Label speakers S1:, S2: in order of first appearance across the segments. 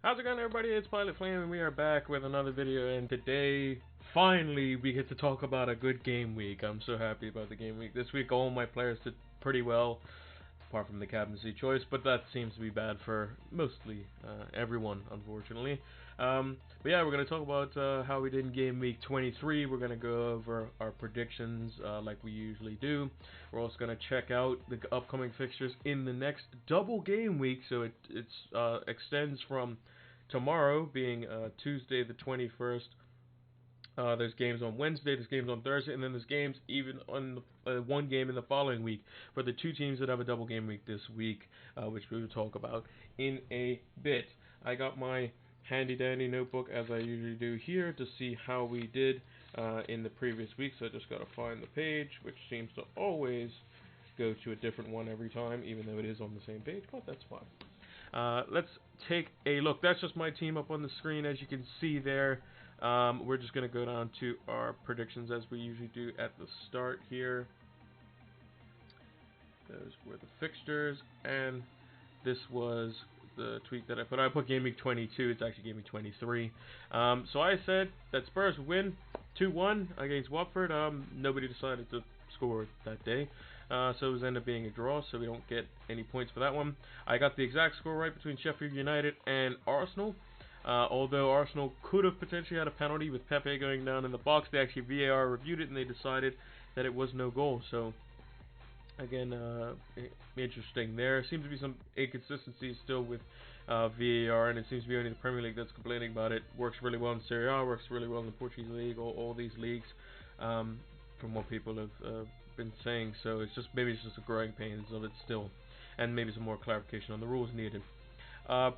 S1: How's it going, everybody? It's Pilot Flame, and we are back with another video. And today, finally, we get to talk about a good game week. I'm so happy about the game week. This week, all my players did pretty well, apart from the captaincy choice, but that seems to be bad for mostly everyone, unfortunately. But yeah, we're going to talk about how we did in game week 23. We're going to go over our predictions like we usually do. We're also going to check out the upcoming fixtures in the next double game week, so it extends from tomorrow, being Tuesday the 21st. There's games on Wednesday, there's games on Thursday, and then there's games even on one game in the following week for the two teams that have a double game week this week, which we will talk about in a bit. I got my handy dandy notebook as I usually do here to see how we did in the previous week, so I just gotta find the page, which seems to always go to a different one every time, even though it is on the same page, but that's fine. Let's take a look. That's just my team up on the screen, as you can see there. We're just going to go down to our predictions as we usually do at the start here. Those were the fixtures, and this was the tweet that I put. I put game week 22. It's actually game week 23. So I said that Spurs win 2-1 against Watford. Nobody decided to score that day. So it ended up being a draw, so we don't get any points for that one. I got the exact score right between Sheffield United and Arsenal. Although Arsenal could have potentially had a penalty with Pepe going down in the box, they actually VAR reviewed it and they decided that it was no goal. So again, interesting. There seems to be some inconsistencies still with VAR, and it seems to be only the Premier League that's complaining about it. Works really well in Serie A, works really well in the Portuguese league, all these leagues, from what people have been saying. So it's just maybe it's just a growing pains of it still, and maybe some more clarification on the rules needed.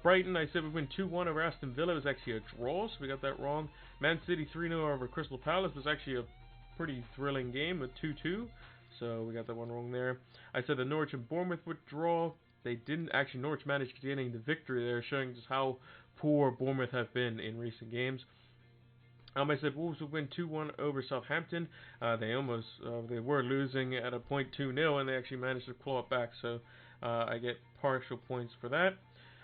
S1: Brighton, I said we win 2-1 over Aston Villa. It was actually a draw, so we got that wrong. Man City 3-0 over Crystal Palace was actually a pretty thrilling game, a 2-2. So we got that one wrong there. I said the Norwich and Bournemouth would draw. They didn't actually. Norwich managed getting the victory there, showing just how poor Bournemouth have been in recent games. I said Wolves would win 2-1 over Southampton. They were losing at a point 2-0, and they actually managed to claw it back. So I get partial points for that.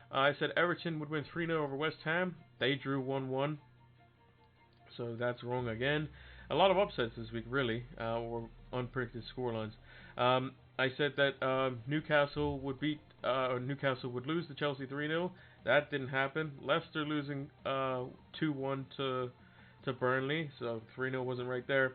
S1: I said Everton would win 3-0 over West Ham. They drew 1-1. So that's wrong again. A lot of upsets this week, really, or unpredicted scorelines. I said that Newcastle would lose to Chelsea 3-0. That didn't happen. Leicester losing 2-1 to Burnley, so 3-0 wasn't right there.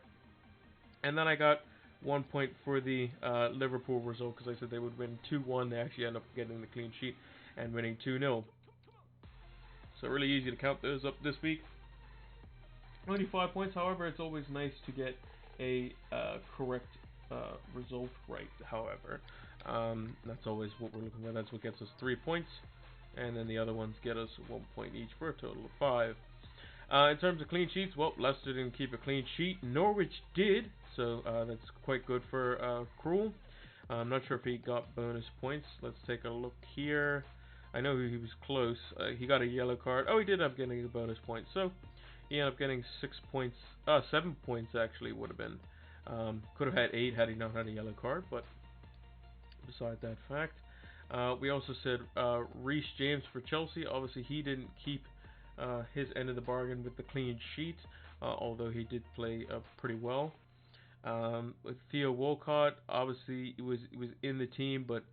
S1: And then I got 1 point for the Liverpool result because I said they would win 2-1. They actually end up getting the clean sheet and winning 2-0. So really easy to count those up this week. Only 5 points, however, it's always nice to get a correct result right, however. That's always what we're looking at. That's what gets us 3 points. And then the other ones get us 1 point each for a total of 5. In terms of clean sheets, well, Leicester didn't keep a clean sheet. Norwich did, so that's quite good for Krul. I'm not sure if he got bonus points. Let's take a look here. I know he was close. He got a yellow card. Oh, he did end up getting a bonus point. So he ended up getting 6 points. 7 points actually would have been. Could have had 8 had he not had a yellow card. But beside that fact, we also said Reece James for Chelsea. Obviously, he didn't keep his end of the bargain with the clean sheet, although he did play pretty well. With Theo Walcott, obviously he was in the team, but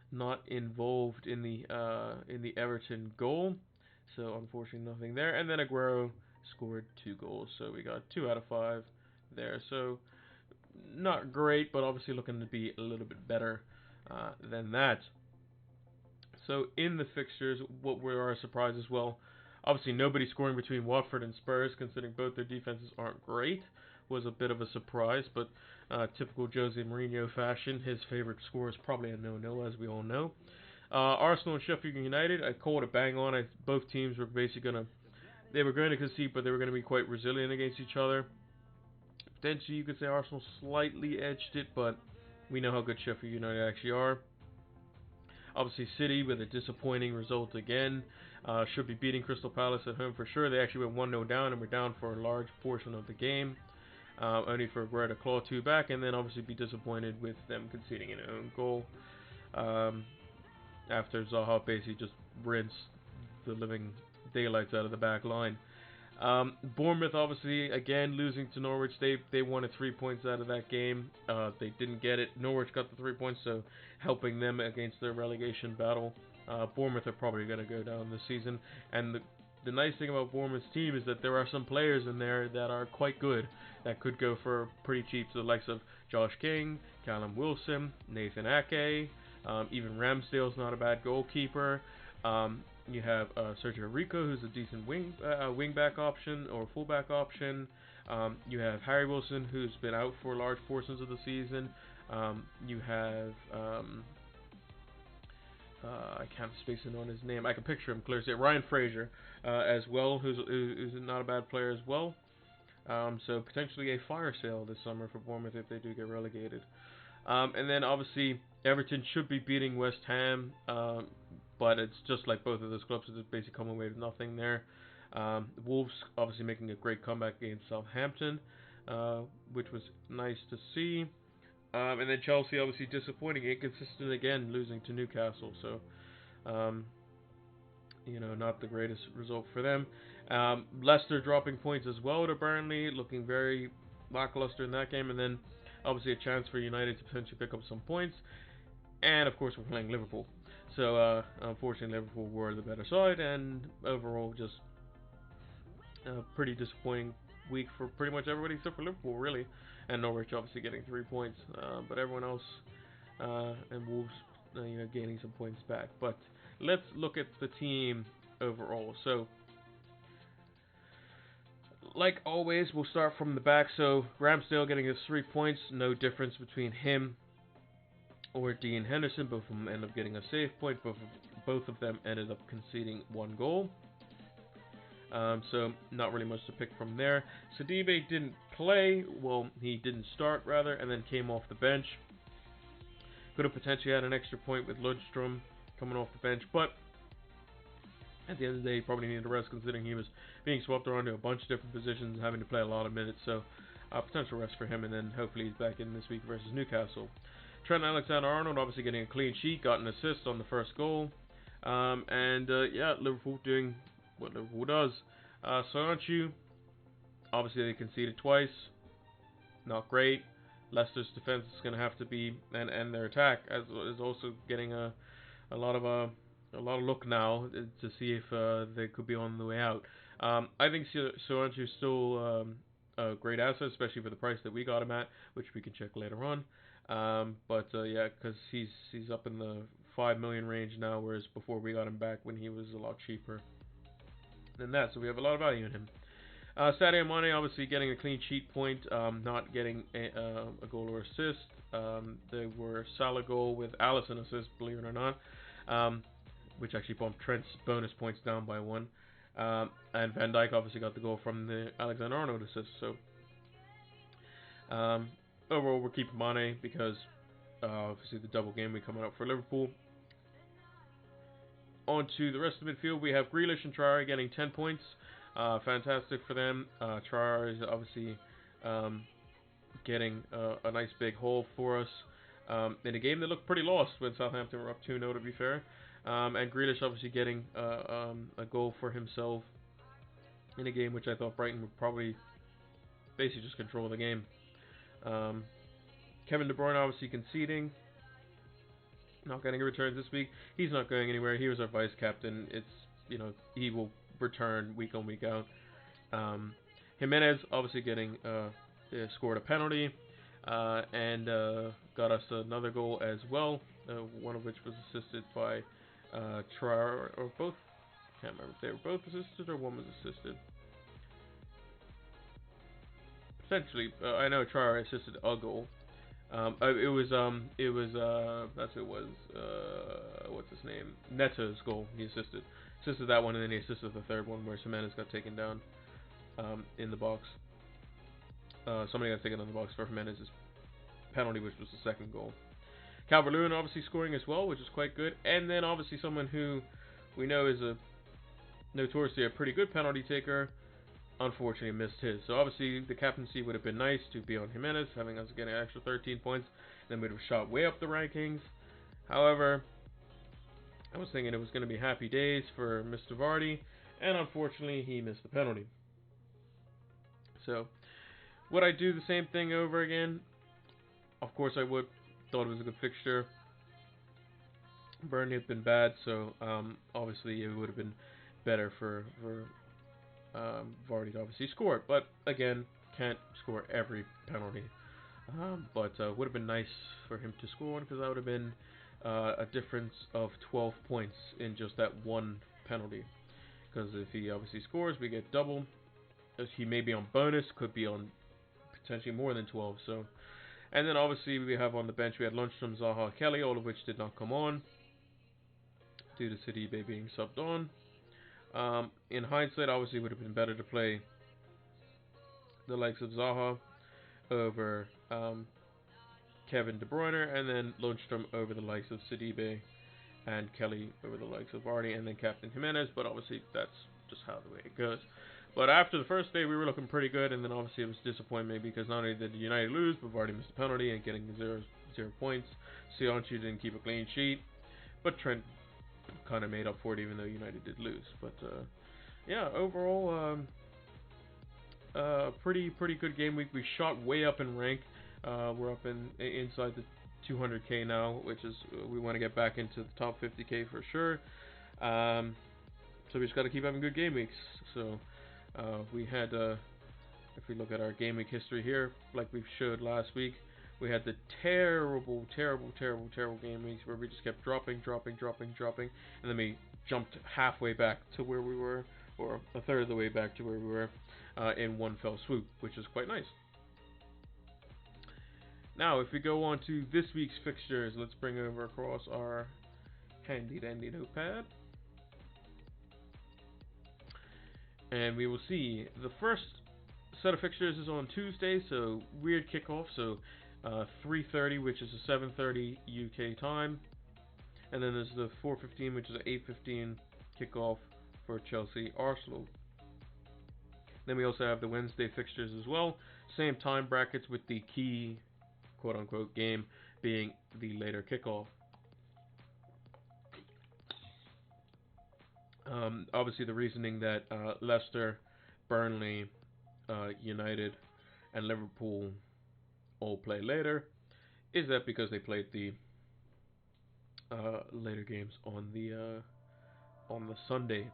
S1: not involved in the Everton goal. So unfortunately, nothing there. And then Aguero scored 2 goals, so we got 2 out of 5 there. So not great, but obviously looking to be a little bit better than that. So in the fixtures, what were our surprises? Well, obviously nobody scoring between Watford and Spurs, considering both their defenses aren't great, was a bit of a surprise, but typical Jose Mourinho fashion, his favorite score is probably a 0-0, as we all know. Arsenal and Sheffield United, I called it bang on. Both teams were basically going to concede, but they were going to be quite resilient against each other. Potentially, you could say Arsenal slightly edged it, but we know how good Sheffield United actually are. Obviously, City with a disappointing result again. Should be beating Crystal Palace at home for sure. They actually went 1-0 down and were down for a large portion of the game. Only for Aguero to claw 2 back, and then obviously be disappointed with them conceding an own goal. After Zaha basically just rinsed the living daylights out of the back line. Bournemouth obviously again losing to Norwich. They wanted 3 points out of that game. They didn't get it. Norwich got the 3 points, so helping them against their relegation battle. Bournemouth are probably going to go down this season. And the nice thing about Bournemouth's team is that there are some players in there that are quite good that could go for pretty cheap. So the likes of Josh King, Callum Wilson, Nathan Ake, even Ramsdale's not a bad goalkeeper. You have Sergio Rico, who's a decent wing-back option or full-back option. You have Harry Wilson, who's been out for large portions of the season. You have I can't space in on his name. I can picture him clearly. Ryan Fraser as well, who's not a bad player as well. So potentially a fire sale this summer for Bournemouth if they do get relegated. And then obviously Everton should be beating West Ham, but it's just like both of those clubs, it's basically come away with nothing there. Wolves obviously making a great comeback against Southampton, which was nice to see. And then Chelsea obviously disappointing, inconsistent again, losing to Newcastle. So, not the greatest result for them. Leicester dropping points as well to Burnley, looking very lackluster in that game. And then obviously a chance for United to potentially pick up some points. And of course we're playing Liverpool. So unfortunately Liverpool were the better side, and overall just a pretty disappointing week for pretty much everybody except for Liverpool, really. And Norwich obviously getting 3 points, but everyone else and Wolves gaining some points back. But let's look at the team overall. So like always, we'll start from the back. So Ramsdale getting his 3 points, no difference between him or Dean Henderson. Both of them ended up getting a save point. Both of them ended up conceding 1 goal. So not really much to pick from there. Sidibe didn't play. Well, he didn't start rather, and then came off the bench. Could have potentially had an extra point with Lundstrom coming off the bench, but at the end of the day, he probably needed a rest considering he was being swapped around to a bunch of different positions and having to play a lot of minutes. So potential rest for him, and then hopefully he's back in this week versus Newcastle. Trent Alexander-Arnold obviously getting a clean sheet, got an assist on the first goal. Liverpool doing what Liverpool does. Soyuncu, obviously they conceded twice, not great. Leicester's defense is going to have to be, and their attack is also getting a lot of look now to see if they could be on the way out. I think Soyuncu is still a great asset, especially for the price that we got him at, which we can check later on. Because he's up in the 5 million range now, whereas before we got him back when he was a lot cheaper than that. So we have a lot of value in him. Sadio Mane obviously getting a clean sheet point, not getting a goal or assist. There were Salah goal with Alisson assist, believe it or not, which actually bumped Trent's bonus points down by 1. And Van Dijk obviously got the goal from the Alexander-Arnold assist. So overall, we're keeping Mane because obviously the double game week coming up for Liverpool. On to the rest of the midfield, we have Grealish and Traore getting 10 points. Fantastic for them. Traore is obviously getting a nice big haul for us in a game that looked pretty lost when Southampton were up 2-0, to be fair. And Grealish obviously getting a goal for himself in a game which I thought Brighton would probably basically just control the game. Kevin De Bruyne obviously conceding, not getting a return this week. He's not going anywhere. He was our vice captain. He will return week on week out. Jimenez obviously getting scored a penalty and got us another goal as well, one of which was assisted by Traore, or both. Can't remember if they were both assisted or one was assisted. Essentially, I know Traore assisted a goal. It was what's his name? Neto's goal. He assisted that one, and then he assisted the third one where Jimenez got taken down in the box. Somebody got taken on the box for Jimenez's penalty, which was the second goal. Calvert-Lewin obviously scoring as well, which is quite good. And then obviously someone who we know is notoriously a pretty good penalty taker, unfortunately missed his. So obviously the captaincy would have been nice to be on Jimenez, having us getting an extra 13 points. Then we'd have shot way up the rankings. However, I was thinking it was going to be happy days for Mr. Vardy, and unfortunately he missed the penalty. So, would I do the same thing over again? Of course I would. Thought it was a good fixture. Burnley had been bad, so obviously it would have been better for Vardy to obviously score. But again, can't score every penalty. But would have been nice for him to score one, because that would have been a difference of 12 points in just that one penalty. Because if he obviously scores, we get double. If he may be on bonus, could be on potentially more than 12. So, and then obviously we have on the bench, we had Lundstrom, Zaha, Kelly, all of which did not come on due to Sidibe being subbed on. In hindsight, obviously it would have been better to play the likes of Zaha over Kevin De Bruyne, and then Lundstrom over the likes of Sidibe, and Kelly over the likes of Vardy, and then Captain Jimenez. But obviously that's just how the way it goes. But after the first day, we were looking pretty good, and then obviously it was disappointment because not only did United lose, but Vardy missed a penalty and getting 0 points. Sionchu didn't keep a clean sheet, but Trent kind of made up for it, even though United did lose. But yeah, overall, pretty good game week. We shot way up in rank. We're up inside the 200k now, which is we want to get back into the top 50k for sure. So we just got to keep having good game weeks. So we had, if we look at our game week history here, like we showed last week, we had the terrible game weeks where we just kept dropping, and then we jumped halfway back to where we were, or a third of the way back to where we were, in one fell swoop, which is quite nice. Now, if we go on to this week's fixtures, let's bring over across our handy dandy notepad. And we will see the first set of fixtures is on Tuesday, so weird kickoff, so 3:30, which is a 7:30 UK time, and then there's the 4:15, which is an 8:15 kickoff for Chelsea Arsenal. Then we also have the Wednesday fixtures as well, same time brackets, with the key quote unquote game being the later kickoff. Obviously, the reasoning that Leicester, Burnley, United, and Liverpool all play later is that because they played the later games on the Sunday.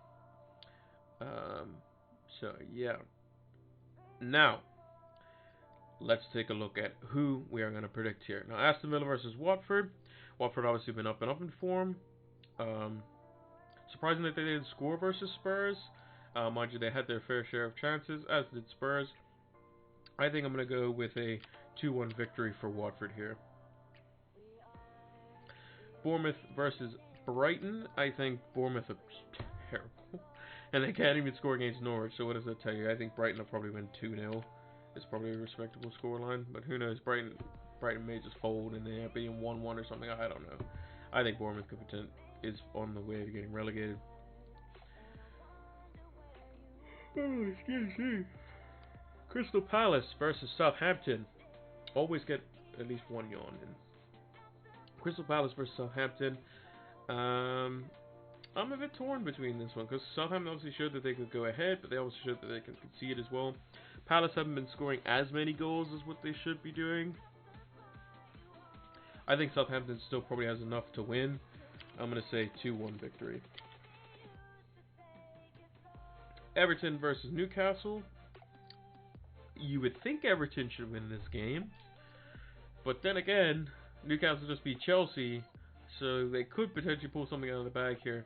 S1: So yeah. Now, let's take a look at who we are going to predict here. Now, Aston Villa versus Watford. Watford obviously been up in form. Surprising that they didn't score versus Spurs. Mind you, they had their fair share of chances, as did Spurs. I think I'm going to go with a 2-1 victory for Watford here. Bournemouth versus Brighton. I think Bournemouth are terrible. And they can't even score against Norwich, so what does that tell you? I think Brighton will probably win 2-0. It's probably a respectable scoreline, but who knows? Brighton may just fold and they end up being 1-1 or something. I don't know. I think Bournemouth is on the way to getting relegated. Oh, excuse me. Crystal Palace versus Southampton. Always get at least one yawn in. Crystal Palace versus Southampton. I'm a bit torn between this one, because Southampton obviously showed that they could go ahead, but they also showed that they can concede as well. Palace haven't been scoring as many goals as what they should be doing. I think Southampton still probably has enough to win. I'm going to say 2-1 victory. Everton versus Newcastle. You would think Everton should win this game, but then again, Newcastle just beat Chelsea, so they could potentially pull something out of the bag here.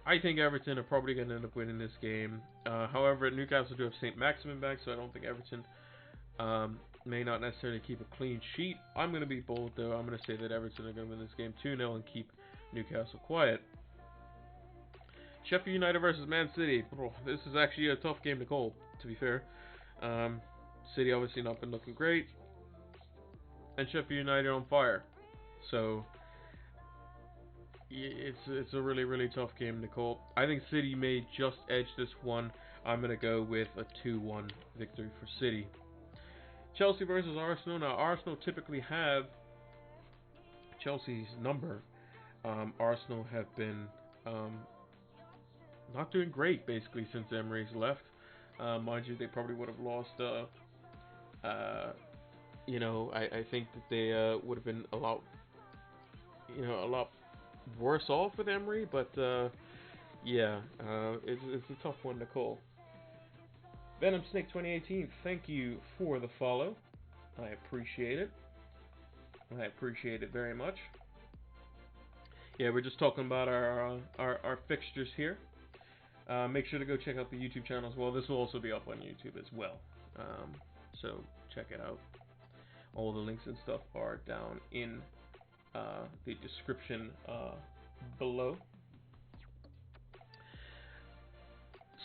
S1: I think Everton are probably going to end up winning this game. However, Newcastle do have St. Maximin back, so I don't think Everton may not necessarily keep a clean sheet. I'm going to be bold, though. I'm going to say that Everton are going to win this game 2-0 and keep Newcastle quiet. Sheffield United versus Man City. Oh, this is actually a tough game to call, to be fair. City obviously not been looking great, and Sheffield United on fire. So it's a really tough game to call. I think City may just edge this one. I'm going to go with a 2-1 victory for City. Chelsea versus Arsenal. Now, Arsenal typically have Chelsea's number. Arsenal have been not doing great basically since Emery's left. Mind you, they probably would have lost. I think that they would have been a lot worse off with Emery. But yeah, it's a tough one to call. Venom Snake 2018, thank you for the follow. I appreciate it. I appreciate it very much. Yeah, we're just talking about our fixtures here. Make sure to go check out the YouTube channel as well. This will also be up on YouTube as well. So check it out. All the links and stuff are down in the description below.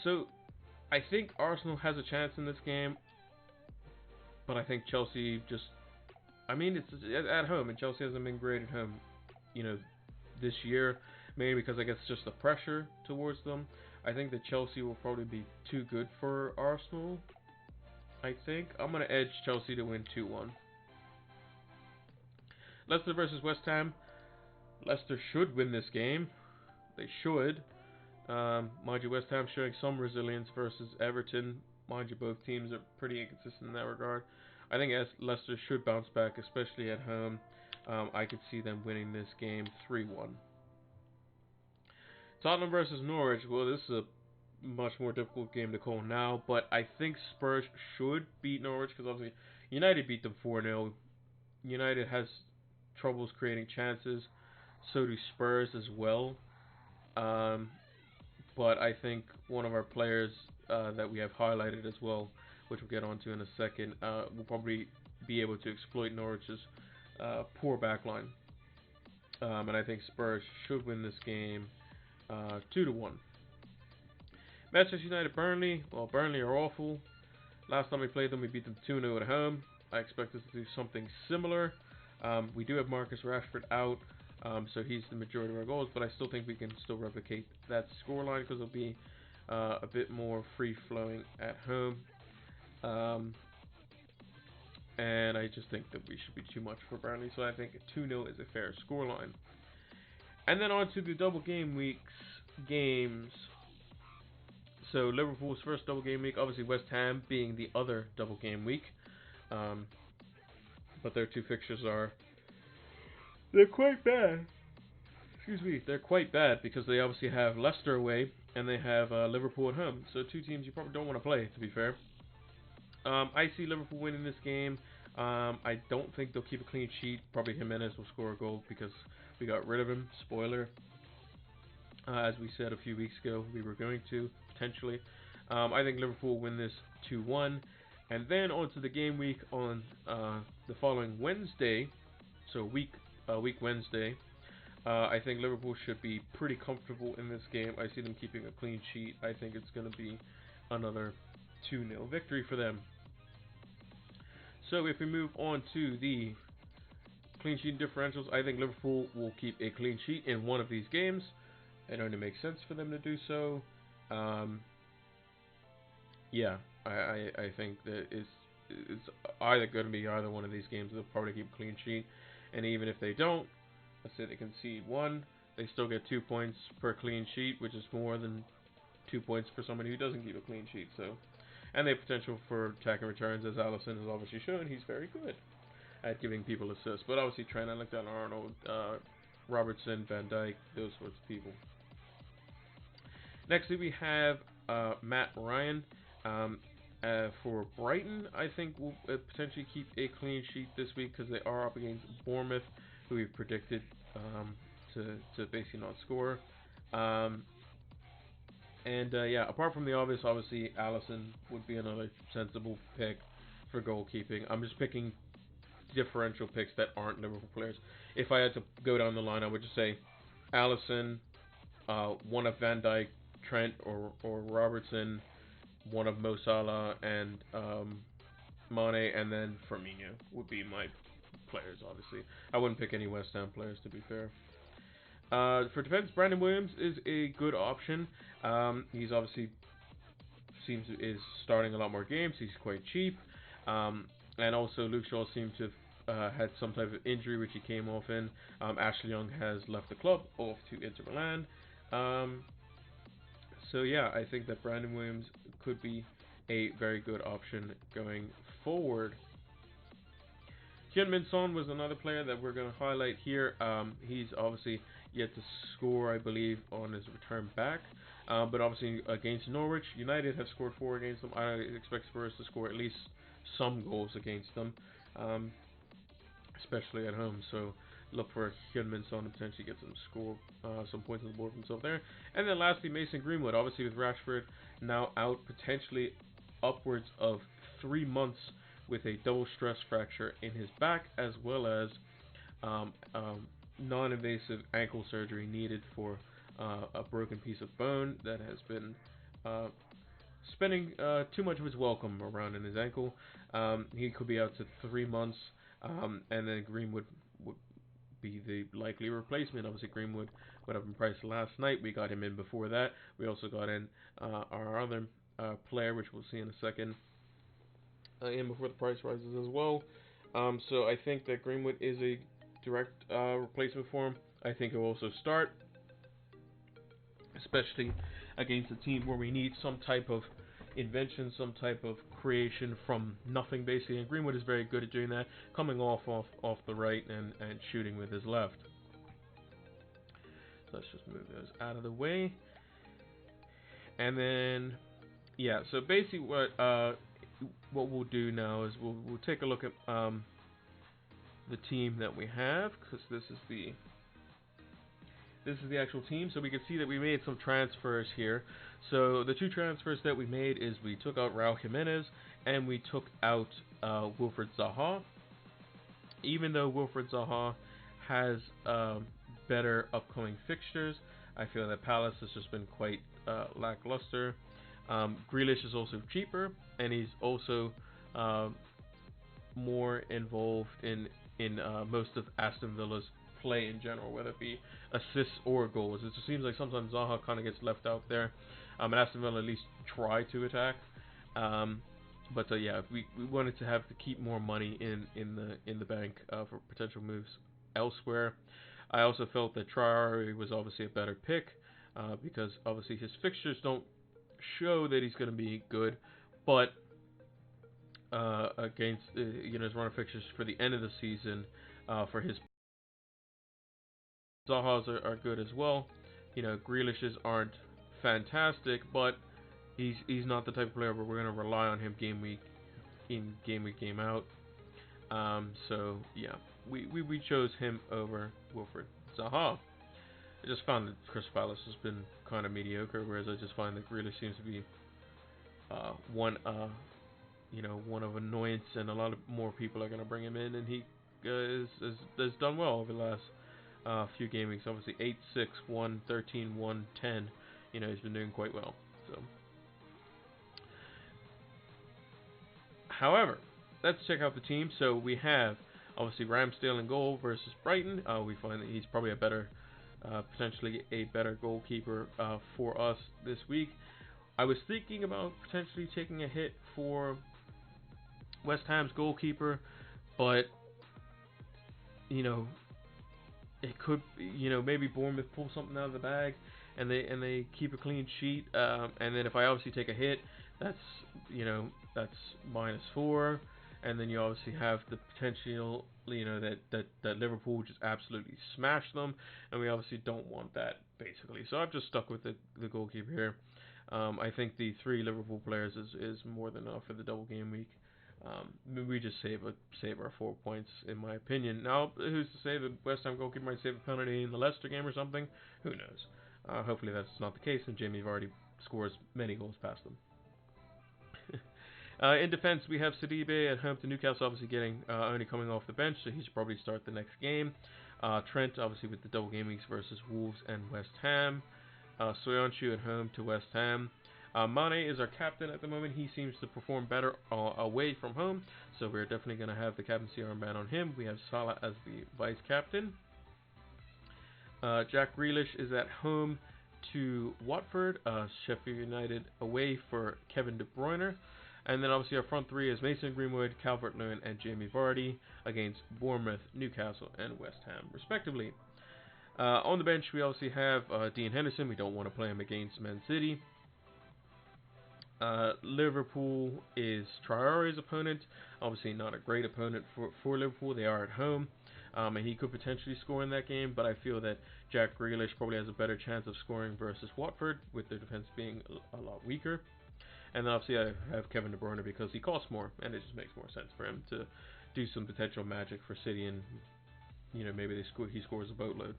S1: So I think Arsenal has a chance in this game, but I think Chelsea just. I mean, it's at home, and Chelsea hasn't been great at home, this year. Mainly because I guess just the pressure towards them. I think that Chelsea will probably be too good for Arsenal. I think I'm gonna edge Chelsea to win 2-1. Leicester versus West Ham. Leicester should win this game. They should. Mind you, West Ham showing some resilience versus Everton. Mind you, both teams are pretty inconsistent in that regard. I think Leicester should bounce back, especially at home. I could see them winning this game 3-1. Tottenham versus Norwich. Well, this is a much more difficult game to call now, but I think Spurs should beat Norwich because obviously United beat them 4-0. United has troubles creating chances. So do Spurs as well. But I think one of our players that we have highlighted as well, which we'll get onto in a second, will probably be able to exploit Norwich's poor backline. And I think Spurs should win this game 2-1. Manchester United Burnley. Well, Burnley are awful. Last time we played them, we beat them 2-0 at home. I expect us to do something similar. We do have Marcus Rashford out, so he's the majority of our goals, but I still think we can still replicate that scoreline because it'll be a bit more free-flowing at home. And I just think that we should be too much for Burnley, so I think 2-0 is a fair scoreline. And then on to the double game week's games. So Liverpool's first double game week, obviously West Ham being the other double game week. But their two fixtures they're quite bad. Excuse me, they're quite bad because they obviously have Leicester away and they have Liverpool at home. So two teams you probably don't want to play, to be fair. I see Liverpool winning this game. I don't think they'll keep a clean sheet. Probably Jimenez will score a goal because we got rid of him. Spoiler. As we said a few weeks ago, we were going to, potentially. I think Liverpool will win this 2-1. And then on to the game week on the following Wednesday. So week Wednesday. I think Liverpool should be pretty comfortable in this game. I see them keeping a clean sheet. I think it's going to be another 2-0 victory for them. So if we move on to the clean sheet differentials, I think Liverpool will keep a clean sheet in one of these games. It only makes sense for them to do so. Yeah, I think that it's either going to be either one of these games. They'll probably keep a clean sheet, and even if they don't, let's say they concede one, they still get 2 points per clean sheet, which is more than 2 points for somebody who doesn't keep a clean sheet. So, and they have potential for attack and returns, as Alisson has obviously shown. He's very good at giving people assists. But obviously, Trent Alexander-Arnold, Robertson, Van Dijk, those sorts of people. Next, we have Matt Ryan. For Brighton, I think we'll potentially keep a clean sheet this week because they are up against Bournemouth, who we've predicted to basically not score. Yeah, apart from the obvious, obviously, Alisson would be another sensible pick for goalkeeping. I'm just picking differential picks that aren't Liverpool players. If I had to go down the line, I would just say Alisson, one of Van Dijk, Trent, or Robertson, one of Mo Salah and Mane, and then Firmino would be my players, obviously. I wouldn't pick any West Ham players, to be fair. For defense, Brandon Williams is a good option. He's obviously is starting a lot more games. He's quite cheap. And also, Luke Shaw seems to have had some type of injury, which he came off in. Ashley Young has left the club, off to Inter Milan. So yeah, I think that Brandon Williams could be a very good option going forward. Hyun-Min Son was another player that we're going to highlight here. He's obviously yet to score, I believe, on his return back. But obviously against Norwich, United have scored 4 against them. I expect Spurs to score at least some goals against them, um, especially at home. So look for Hyun-Min Son to potentially get some points on the board for himself there. And then lastly, Mason Greenwood, obviously with Rashford now out potentially upwards of 3 months with a double stress fracture in his back, as well as um, um, non-invasive ankle surgery needed for a broken piece of bone that has been uh, spending too much of his welcome around in his ankle. He could be out to 3 months, and then Greenwood would be the likely replacement. Obviously, Greenwood went up in price last night. We got him in before that. We also got in our other player, which we'll see in a second, in before the price rises as well. So I think that Greenwood is a direct replacement for him. I think he'll also start, especially against a team where we need some type of invention, some type of creation from nothing, basically. And Greenwood is very good at doing that, coming off the right and shooting with his left. So let's just move those out of the way. And then, yeah. So basically, what we'll do now is we'll take a look at the team that we have, because this is the actual team. So we can see that we made some transfers here. So the 2 transfers that we made is we took out Raul Jimenez and we took out Wilfred Zaha. Even though Wilfred Zaha has better upcoming fixtures, I feel that Palace has just been quite lackluster. Grealish is also cheaper, and he's also more involved in most of Aston Villa's play in general, whether it be assists or goals. It just seems like sometimes Zaha kind of gets left out there, and Aston Villa at least try to attack. But yeah, we wanted to have to keep more money in the bank for potential moves elsewhere. I also felt that Traore was obviously a better pick because obviously his fixtures don't show that he's going to be good, but against his run of fixtures for the end of the season for his Zaha's are good as well. Grealish's aren't fantastic, but he's not the type of player where we're going to rely on him game week in, game week, game out. So yeah, we chose him over Wilfred Zaha. I just found that Crystal Palace has been kind of mediocre, whereas I just find that Grealish seems to be one of annoyance, and a lot of more people are going to bring him in, and he has done well over the last few game weeks. Obviously 8-6, 1-13, 1-10. He's been doing quite well. So, however, let's check out the team. So we have obviously Ramsdale in goal versus Brighton. We find that he's probably potentially a better goalkeeper for us this week. I was thinking about potentially taking a hit for West Ham's goalkeeper, but it could, maybe Bournemouth pull something out of the bag and they keep a clean sheet. And then if I obviously take a hit, that's -4, and then you obviously have the potential, that Liverpool just absolutely smash them, and we obviously don't want that basically. So I've just stuck with the goalkeeper here. I think the 3 Liverpool players is more than enough for the double game week. We just save our 4 points, in my opinion. Now, who's to say the West Ham goalkeeper might save a penalty in the Leicester game or something? Who knows? Hopefully that's not the case, and Jamie Vardy scores many goals past them. In defense, we have Sidibe at home to Newcastle, obviously only coming off the bench, so he should probably start the next game. Trent, obviously with the double game weeks versus Wolves and West Ham. Soyuncu at home to West Ham. Mane is our captain at the moment. He seems to perform better away from home, so we're definitely going to have the captaincy armband on him. We have Salah as the vice captain. Jack Grealish is at home to Watford. Sheffield United away for Kevin De Bruyne. And then obviously our front 3 is Mason Greenwood, Calvert-Lewin, and Jamie Vardy against Bournemouth, Newcastle, and West Ham, respectively. On the bench, we obviously have Dean Henderson. We don't want to play him against Man City. Liverpool is Traore's opponent. Obviously, not a great opponent for Liverpool. They are at home, and he could potentially score in that game. But I feel that Jack Grealish probably has a better chance of scoring versus Watford, with their defense being a lot weaker. And then obviously I have Kevin De Bruyne because he costs more, and it just makes more sense for him to do some potential magic for City, and maybe he scores a boatload.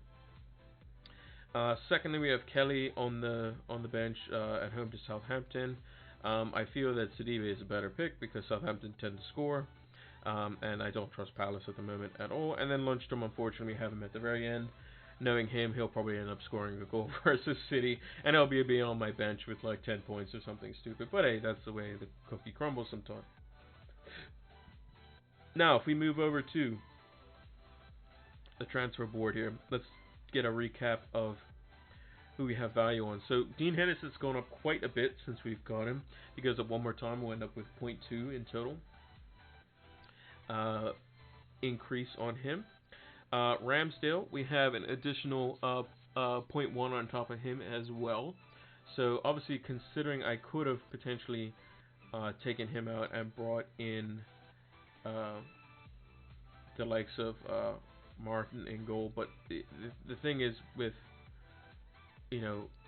S1: Secondly, we have Kelly on the bench at home to Southampton. I feel that Sidibe is a better pick because Southampton tend to score, and I don't trust Palace at the moment at all. And then Lundstrom, unfortunately, we have him at the very end. Knowing him, he'll probably end up scoring a goal versus City, and he'll be on my bench with like 10 points or something stupid. But hey, that's the way the cookie crumbles sometimes. Now, if we move over to the transfer board here, let's get a recap of who we have value on. So Dean Henderson's gone up quite a bit since we've got him. He goes up one more time, we'll end up with 0.2 in total increase on him. Ramsdale, we have an additional 0.1 on top of him as well. So obviously, considering I could have potentially taken him out and brought in the likes of Martin in goal, but the thing is with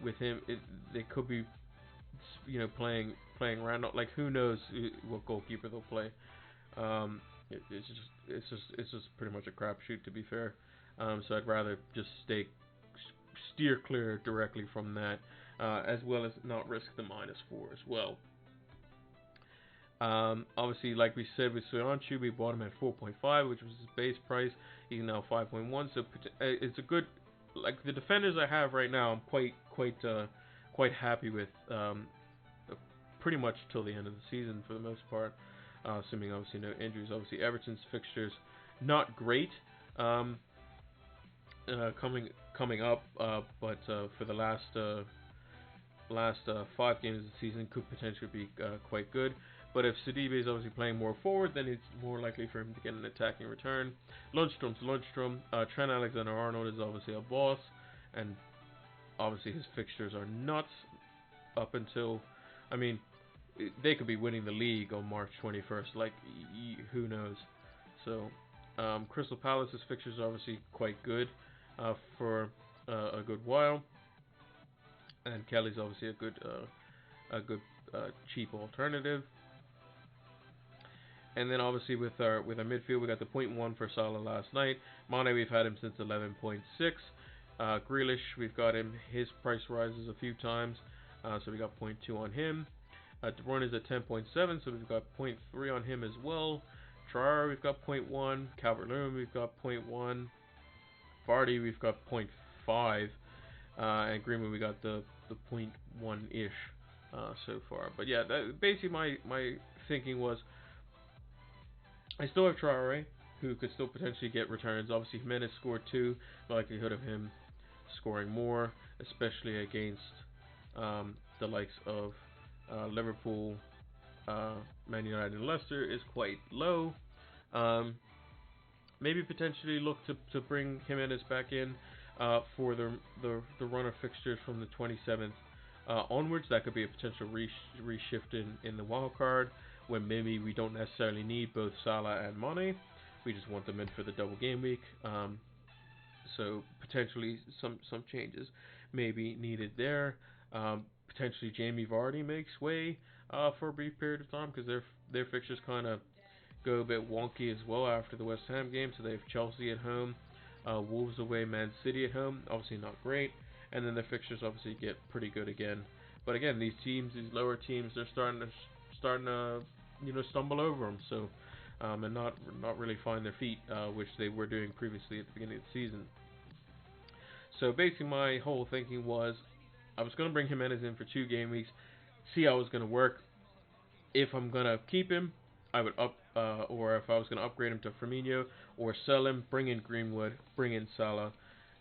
S1: with him, they could be playing around. Like, who knows what goalkeeper they'll play. It's just pretty much a crapshoot, to be fair. So I'd rather just steer clear directly from that, as well as not risk the -4 as well. Obviously, like we said with Soyuncu, we bought him at 4.5, which was his base price. He's now 5.1, so it's a good. Like, the defenders I have right now, I'm quite happy with. Pretty much till the end of the season for the most part. Assuming obviously no injuries. Obviously Everton's fixtures not great coming up, but for the last 5 games of the season could potentially be quite good. But if Sidibe is obviously playing more forward, then it's more likely for him to get an attacking return. Lundstrom's Lundstrom. Trent Alexander-Arnold is obviously a boss, and obviously his fixtures are nuts up until, they could be winning the league on March 21st. Like, who knows? So, Crystal Palace's fixtures are obviously quite good for a good while, and Kelly's obviously a good cheap alternative. And then obviously with our midfield, we got the 0.1 for Salah last night. Mane, we've had him since 11.6. Grealish, we've got him. His price rises a few times, so we got 0.2 on him. De Bruyne is at 10.7, so we've got 0.3 on him as well. Traore, we've got 0.1. Calvert-Lewin, we've got 0.1. Vardy, we've got 0.5. And Greenwood, we got the 0.1-ish so far. But yeah, basically my thinking was, I still have Traore, who could still potentially get returns. Obviously, Jimenez scored 2. The likelihood of him scoring more, especially against the likes of Liverpool, Man United, and Leicester, is quite low. Maybe potentially look to bring Jimenez back in for the run of fixtures from the 27th onwards. That could be a potential reshift in the wild card, when maybe we don't necessarily need both Salah and Mane. We just want them in for the double game week. So potentially some changes may be needed there. Potentially Jamie Vardy makes way for a brief period of time, because their fixtures kind of go a bit wonky as well after the West Ham game. So they have Chelsea at home, Wolves away, Man City at home. Obviously not great. And then their fixtures obviously get pretty good again. But again, these lower teams, they're starting to stumble over them. So and not really find their feet, which they were doing previously at the beginning of the season. So basically, my whole thinking was, I was going to bring Jimenez in for 2 game weeks, see how it was going to work. If I'm going to keep him, I would or if I was going to upgrade him to Firmino, or sell him, bring in Greenwood, bring in Salah.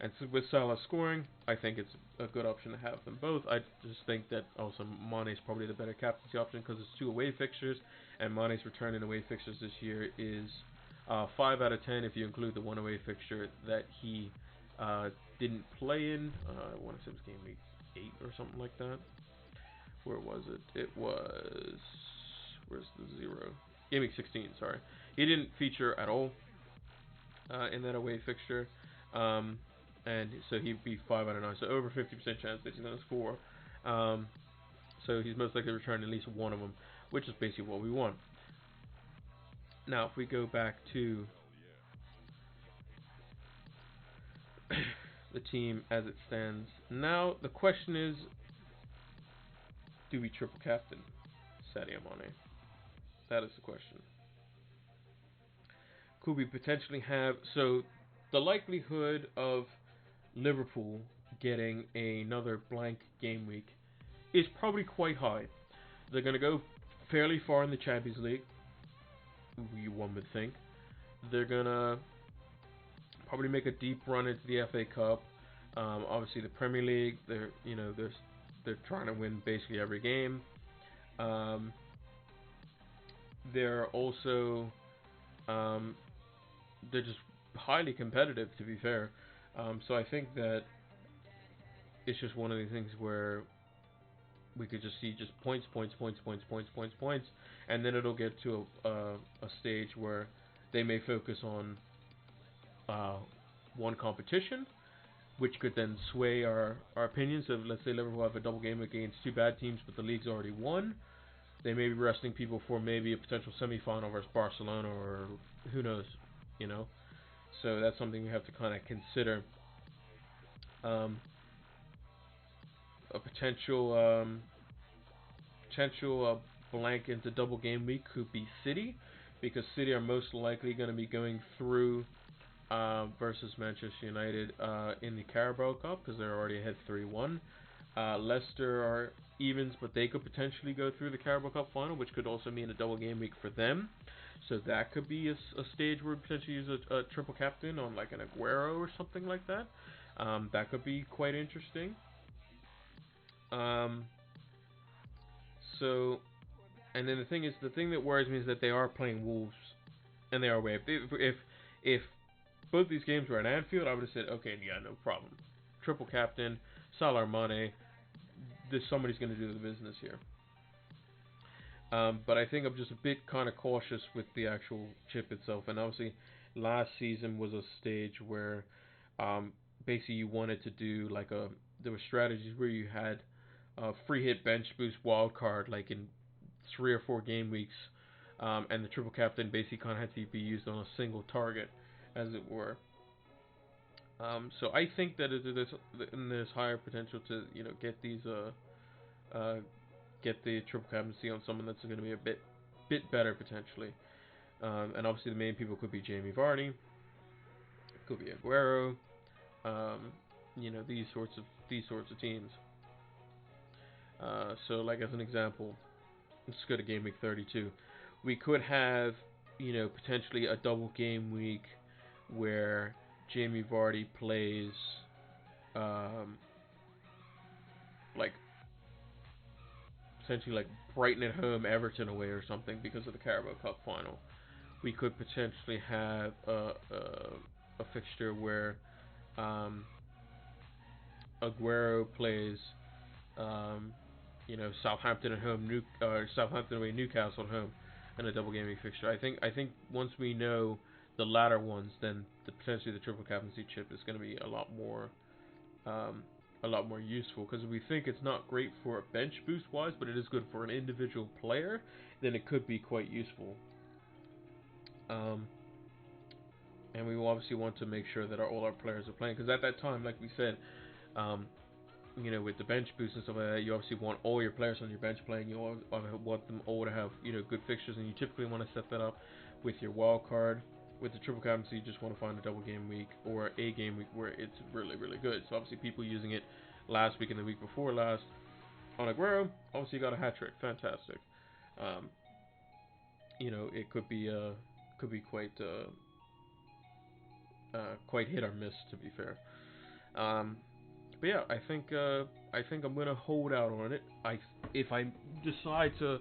S1: And so with Salah scoring, I think it's a good option to have them both. I just think that also Mane is probably the better captaincy option, because it's 2 away fixtures, and Mane's return in away fixtures this year is 5 out of 10 if you include the 1 away fixture that he didn't play in. I want to say it was game week 8 or something like that, where was it? It was, where's the 0? Game week 16, sorry. He didn't feature at all in that away fixture. And so he'd be 5 out of 9, so over 50% chance that he's going to score. So he's most likely to return at least one of them, which is basically what we want. Now, if we go back to the team as it stands now, the question is, do we triple captain Sadio Mane? That is the question. Could we potentially have, so the likelihood of Liverpool getting another blank game week is probably quite high. They're going to go fairly far in the Champions League, one would think. They're going to probably make a deep run into the FA Cup. Obviously, the Premier League, they're trying to win basically every game. They're also they're just highly competitive, to be fair. So I think that it's just one of these things where we could just see just points, and then it'll get to a stage where they may focus on one competition, which could then sway our opinions. So let's say Liverpool have a double game against two bad teams, but the league's already won. They may be resting people for maybe a potential semi-final versus Barcelona, or who knows, you know. So that's something we have to kind of consider. A potential blank into double game week could be City, because City are most likely going to be going through versus Manchester United in the Carabao Cup, because they're already ahead 3-1. Leicester are evens, but they could potentially go through the Carabao Cup final, which could also mean a double game week for them. So that could be a stage where we potentially use a triple captain on like an Aguero or something like that. That could be quite interesting. So, and then the thing that worries me is that they are playing Wolves, and they are away. If both these games were at Anfield, I would have said, okay, yeah, no problem. Triple captain, Salah or Mane, somebody's going to do the business here. But I think I'm just a bit kind of cautious with the actual chip itself. And obviously, last season was a stage where basically you wanted to do like there were strategies where you had free hit bench boost wild card like in 3 or 4 game weeks, and the triple captain basically kind of had to be used on a single target, as it were. So I think that there's higher potential to get these get the triple captaincy on someone that's going to be a bit better potentially. And obviously the main people could be Jamie Vardy, could be Aguero, these sorts of teams. So like as an example, let's go to game week 32. We could have potentially a double game week where Jamie Vardy plays like essentially like Brighton at home, Everton away or something because of the Carabao Cup final. We could potentially have a fixture where Aguero plays Southampton at home, Southampton away, Newcastle at home, and a double gaming fixture. I think once we know the latter ones, then potentially the triple captaincy chip is going to be a lot more useful, because we think it's not great for bench boost wise, but it is good for an individual player. Then it could be quite useful. And we will obviously want to make sure that all our players are playing, because at that time, like we said, with the bench boost and stuff like that, you obviously want all your players on your bench playing. You want them all to have good fixtures, and you typically want to set that up with your wild card. With the triple captaincy, you just want to find a double game week or a game week where it's really, really good. So obviously people using it last week and the week before last on Aguero, obviously you got a hat trick, fantastic. It could be quite hit or miss, to be fair. But yeah, I think I'm gonna hold out on it. If I decide to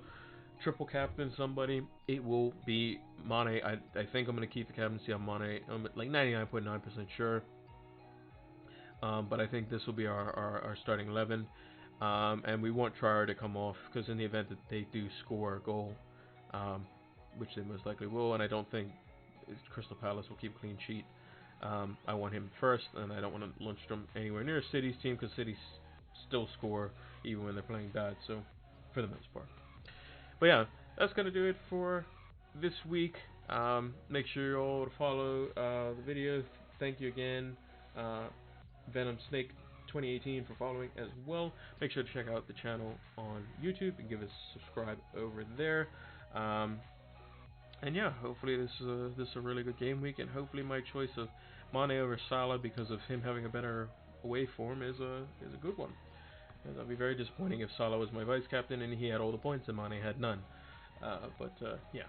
S1: triple captain somebody, it will be Mane. I think I'm gonna keep the captaincy on Mane. I'm like 99.9% sure. But I think this will be our starting 11. And we want Trier to come off, because in the event that they do score a goal, which they most likely will, and I don't think Crystal Palace will keep a clean sheet, I want him first, and I don't want to Lundstrom anywhere near City's team, because City still score even when they're playing bad, so for the most part. But yeah, that's going to do it for this week. Make sure you all follow the video. Thank you again, Venom Snake 2018, for following as well. Make sure to check out the channel on YouTube and give us a subscribe over there. And yeah, hopefully this is a really good game week, and hopefully my choice of Mane over Salah, because of him having a better away form, is a good one. And that'd be very disappointing if Salah was my vice captain and he had all the points and Mane had none. But yeah,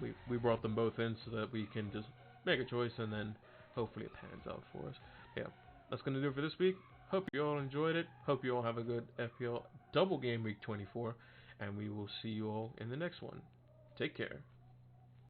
S1: we brought them both in so that we can just make a choice, and then hopefully it pans out for us. Yeah, that's gonna do it for this week. Hope you all enjoyed it. Hope you all have a good FPL double game week 24, and we will see you all in the next one. Take care.